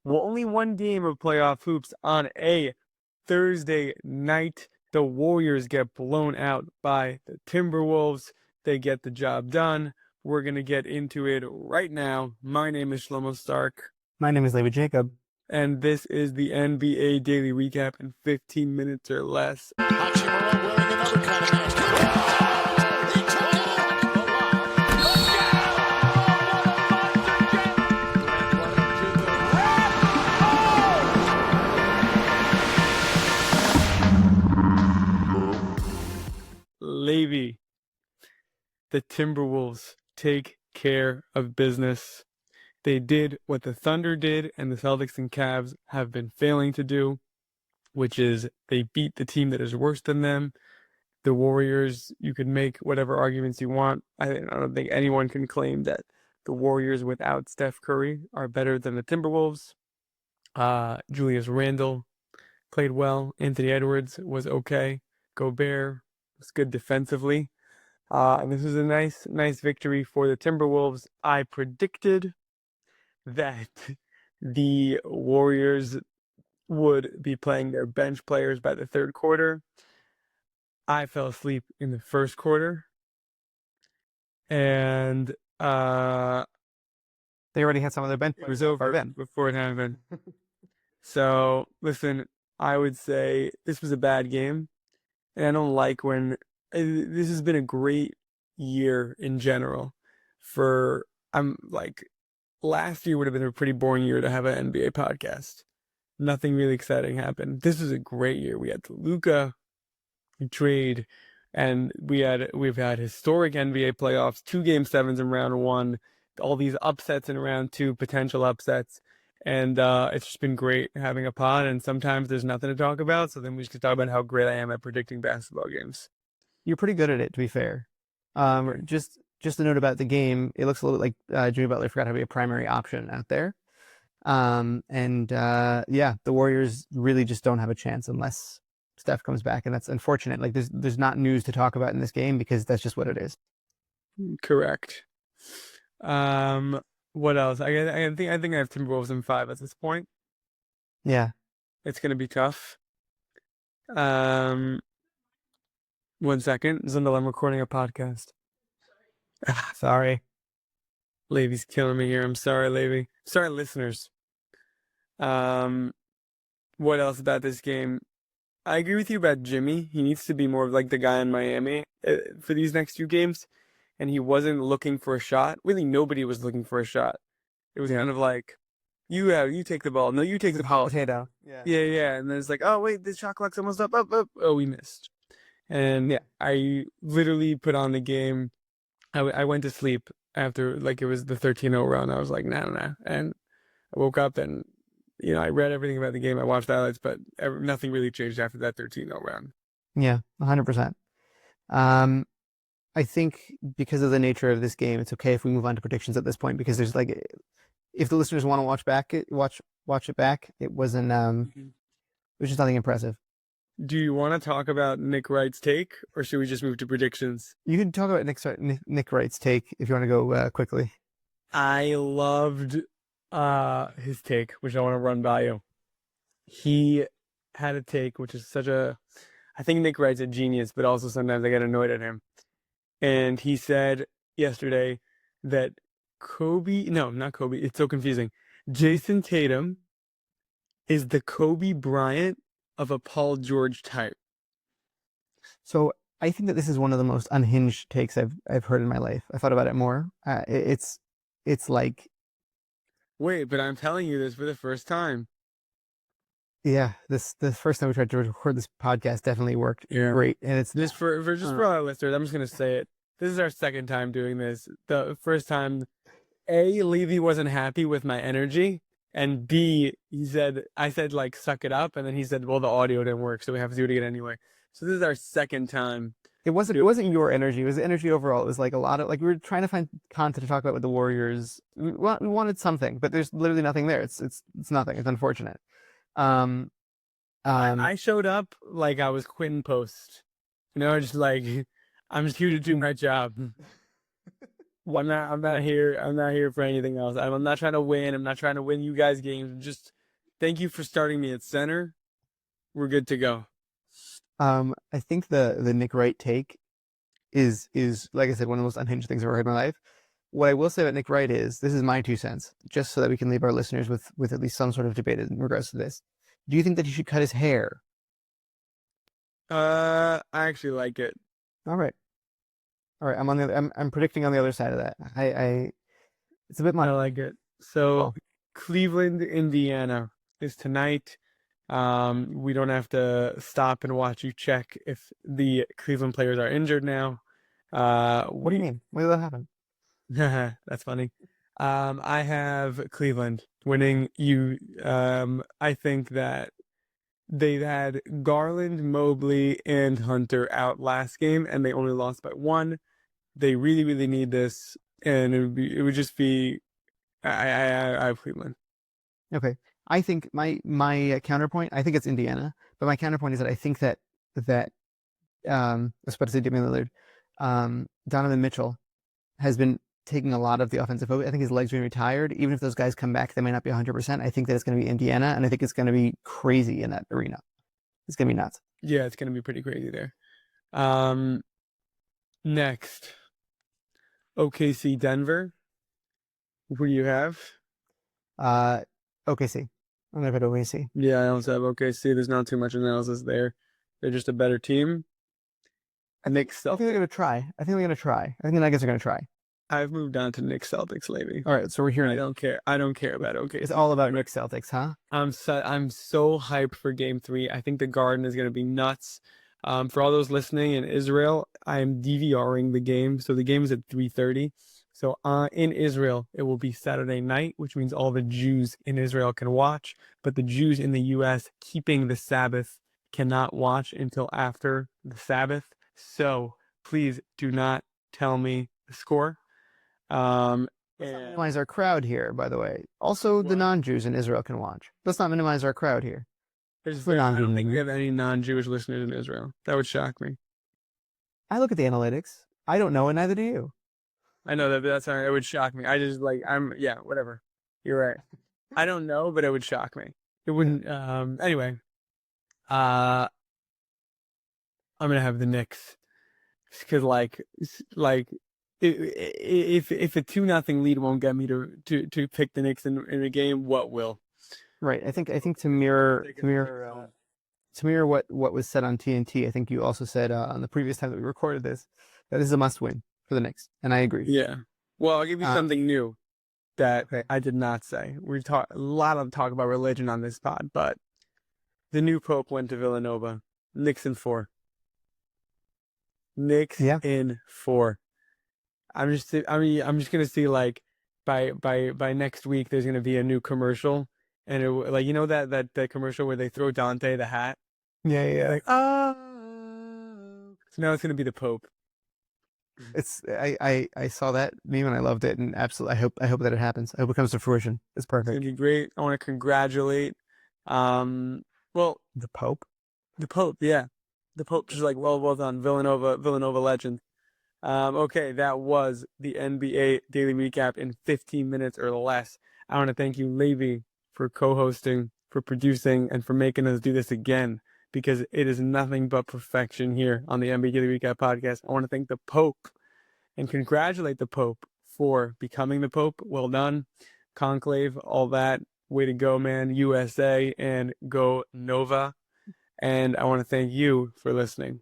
Well, only one game of playoff hoops on a Thursday night. The Warriors get blown out by the Timberwolves. They get the job done. We're going to get into it right now. My name is Shlomo Stark, My name is Levi Jacob. and this is the NBA Daily Recap in 15 minutes or less. Hachimura wearing another kind of mask. Oh, he took it! The lob. Let's go! To the Levy, the Timberwolves take care of business. They did what the Thunder did and the Celtics and Cavs have been failing to do, which is they beat the team that is worse than them. The Warriors, you can make whatever arguments you want. I don't think anyone can claim that the Warriors without Steph Curry are better than the Timberwolves. Julius Randle played well. Anthony Edwards was okay. Gobert was good defensively. And this was a nice victory for the Timberwolves. I predicted that the Warriors would be playing their bench players by the third quarter. I fell asleep in the first quarter, and They already had some of their bench players over then. before it happened. So, listen, I would say this was a bad game, and I don't like when this has been a great year in general. Last year would have been a pretty boring year to have an NBA podcast. Nothing really exciting happened. This was a great year. We had the Luka trade, and we've had historic NBA playoffs, 2 Game 7s in round 1, all these upsets in round 2, potential upsets. And it's just been great having a pod, and sometimes there's nothing to talk about, so then we just can talk about how great I am at predicting basketball games. You're pretty good at it, to be fair. Just a note about the game. It looks a little bit like Jimmy Butler forgot how to be a primary option out there. The Warriors really just don't have a chance unless Steph comes back, and that's unfortunate. Like there's not news to talk about in this game because that's just what it is. Correct. What else? I think I have Timberwolves in 5 at this point. Yeah. It's gonna be tough. 1 second, Zundel, I'm recording a podcast. Sorry. Levy's killing me here. I'm sorry, Levy. Sorry, listeners. What else about this game? I agree with you about Jimmy. He needs to be more of like the guy in Miami for these next 2 games. And he wasn't looking for a shot. Really, nobody was looking for a shot. It was kind of like, you take the ball. No, you take the ball. Potato. Yeah. And then it's like, oh, wait, the shot clock's almost up. Oh, we missed. And Yeah. I literally put on the game. I went to sleep after, like, it was the 13-0 run. I was like, nah. And I woke up and, I read everything about the game. I watched highlights, but nothing really changed after that 13-0 round. Yeah, 100%. I think because of the nature of this game, it's okay if we move on to predictions at this point, because there's like, if the listeners want to watch it back, it wasn't, it was just nothing impressive. Do you want to talk about Nick Wright's take, or should we just move to predictions? You can talk about Nick Wright's take if you want to go quickly. I loved his take, which I want to run by you. He had a take, which is I think Nick Wright's a genius, but also sometimes I get annoyed at him. And he said yesterday that not Kobe, it's so confusing. Jason Tatum is the Kobe Bryant of a Paul George type. So I think that this is one of the most unhinged takes I've heard in my life. I thought about it more. It's like, wait, but I'm telling you this for the first time. Yeah, the first time we tried to record this podcast definitely worked great, and it's just for our listeners. I'm just gonna say it. This is our second time doing this. The first time, A, Levy wasn't happy with my energy, and B, I said like suck it up, and then he said, well, the audio didn't work, so we have to do it again anyway. So this is our second time. It wasn't your energy. It was the energy overall. It was like a lot of, like, we were trying to find content to talk about with the Warriors. We wanted something, but there's literally nothing there. It's nothing. It's unfortunate. I showed up like I was Quinn Post, just like, I'm just here to do my job. I'm not here. I'm not here for anything else. I'm not trying to win. I'm not trying to win you guys games. Just thank you for starting me at center. We're good to go. I think the Nick Wright take is like I said, one of the most unhinged things I've ever heard in my life. What I will say about Nick Wright is, this is my 2 cents, just so that we can leave our listeners with at least some sort of debate in regards to this. Do you think that he should cut his hair? I actually like it. All right. I'm predicting on the other side of that. It's a bit I much. like it. So Well, Cleveland, Indiana is tonight. We don't have to stop and watch you check if the Cleveland players are injured now. what do you mean? When did that happen? That's funny. I have Cleveland winning. I think that they had Garland, Mobley, and Hunter out last game, and they only lost by one. They really, really need this, and it would just be. I have Cleveland. Okay. I think my counterpoint, I think it's Indiana, but my counterpoint is that I think that I was about to say Damian Lillard, Donovan Mitchell has been taking a lot of the offensive focus. I think his legs are retired. Even if those guys come back, they might not be 100%. I think that it's going to be Indiana, and I think it's going to be crazy in that arena. It's going to be nuts. Yeah, it's gonna be pretty crazy there. Next, OKC, Denver. Who do you have? OKC. I'm going to put OKC. Yeah, I also have OKC. There's not too much analysis there. They're just a better team. Knicks, I think they're Celtics. going to try. I think the Nuggets are going to try. I've moved on to Knicks, Celtics lately. All right, so we're here. I don't care. I don't care about OKC. It's all about Knicks Celtics, huh? I'm so hyped for Game 3. I think the Garden is going to be nuts. For all those listening in Israel, I am DVRing the game. So the game is at 3:30. So in Israel, it will be Saturday night, which means all the Jews in Israel can watch. But the Jews in the U.S. keeping the Sabbath cannot watch until after the Sabbath. So please do not tell me the score. Let's not And minimize our crowd here, by the way. Also, the What? non-Jews in Israel can watch. Let's not minimize our crowd here. I don't think we have any non-Jewish listeners in Israel. That would shock me. I look at the analytics. I don't know, and neither do you. I know that, but that's all right. It would shock me. I just yeah, whatever. You're right. I don't know, but it would shock me. It wouldn't. Anyway, I'm gonna have the Knicks because if a 2-0 lead won't get me to pick the Knicks in a game, what will? Right. I think to mirror what was said on TNT, I think you also said on the previous time that we recorded this that this is a must-win for the Knicks, and I agree. Yeah. Well, I'll give you something new that Okay. I did not say. We talk a lot of talk about religion on this pod, but the new pope went to Villanova. Knicks in 4. Knicks Yeah. in 4. I'm just gonna see like by next week there's gonna be a new commercial, and that commercial where they throw Dante the hat. Yeah. Like, oh. So now it's gonna be the Pope. It's I saw that meme and I loved it, and absolutely I hope that it happens. I hope it comes to fruition. It's It's gonna perfect. be great. I want to congratulate, well, The Pope. the Pope. Yeah, the Pope. Just like well done, Villanova legend. Okay, that was the NBA Daily Recap in 15 minutes or less. I want to thank you, Levi, for co-hosting, for producing, and for making us do this again, because it is nothing but perfection here on the NBA Daily Recap podcast. I want to thank the Pope and congratulate the Pope for becoming the Pope. Well done. Conclave, all that. Way to go, man. USA and go Nova. And I want to thank you for listening.